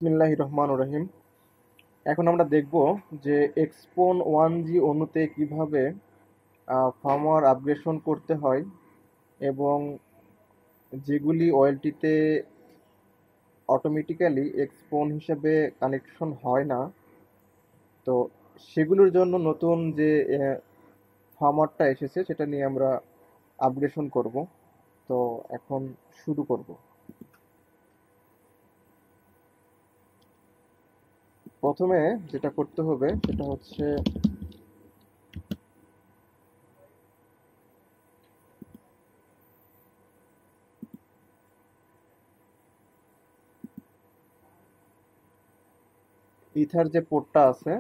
বিসমিল্লাহির রহমানির রহিম। এখন আমরা দেখব যে এক্সপন 1G অণুতে কিভাবে ফার্মওয়্যার আপগ্রেডেশন করতে হয় এবং যেগুলি ওএলটিতে অটোমেটিক্যালি এক্সপন হিসেবে কানেকশন হয় না, তো সেগুলোর জন্য নতুন যে ফার্মওয়্যারটা এসেছে সেটা নিয়ে আমরা আপগ্রেডেশন করব। তো এখন শুরু করব। প্রথমে যেটা করতে হবে সেটা হচ্ছে ইথার যে পোর্টটা আছে,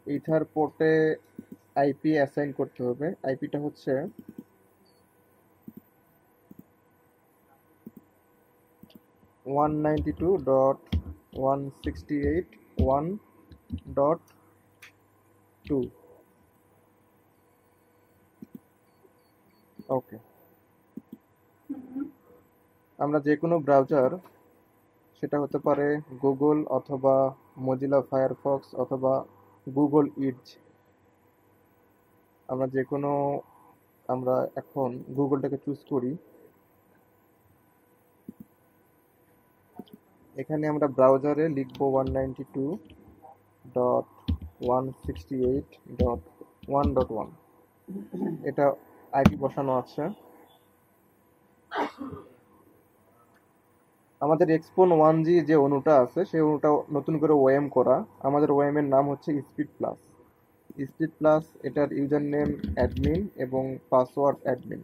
ইথার পোর্টে আইপি অ্যাসাইন করতে হবে। আইপিটা হচ্ছে 192.168.1.2। ওকে, আমরা যে কোনো ব্রাউজার, সেটা হতে পারে গুগল অথবা মজিলা ফায়ারফক্স অথবা গুগল ইডজ, আমরা যে কোনো আমরা এখন গুগলটাকে চুজ করি। এখানে আমরা ব্রাউজারে লিখবো 192.168.1.1। এটা আইপি বসানো আছে। আমাদের এক্সপন 1G যে অণুটা আছে সেই অণুটা নতুন করে ওএম করা। আমাদের ওএম এর নাম হচ্ছে স্পিড প্লাস। স্পিড প্লাস, এটার ইউজার নেম অ্যাডমিন এবং পাসওয়ার্ড অ্যাডমিন।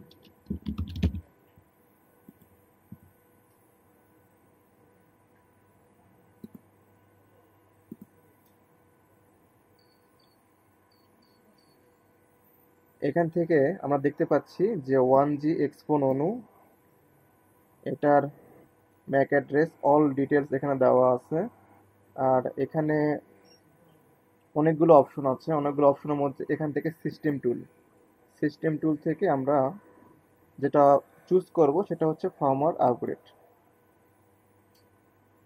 এখান থেকে আমরা দেখতে পাচ্ছি যে 1G এক্সপন অণু, এটার ম্যাক অ্যাড্রেস, অল ডিটেলস এখানে দেওয়া আছে। আর এখানে অনেকগুলো অপশন আছে। অনেকগুলো অপশনের মধ্যে এখান থেকে সিস্টেম টুল থেকে আমরা যেটা চুজ করব সেটা হচ্ছে ফার্মওয়্যার আপগ্রেড।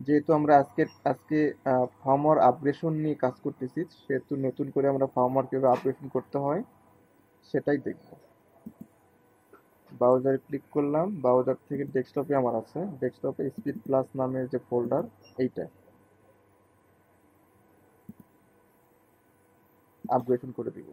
যেহেতু আমরা আজকে ফার্মওয়্যার আপগ্রেডেশন নিয়ে কাজ করতেছি, সেহেতু নতুন করে আমরা ফার্মওয়্যার কিভাবে আপগ্রেডেশন করতে হয় সেটাই দেখব। ব্রাউজারে ক্লিক করলাম, ব্রাউজার থেকে ডেস্কটপে আমার আছে, ডেস্কটপে স্পিড প্লাস নামের যে ফোল্ডার, এইটা আপগ্রেডেশন করে দিব।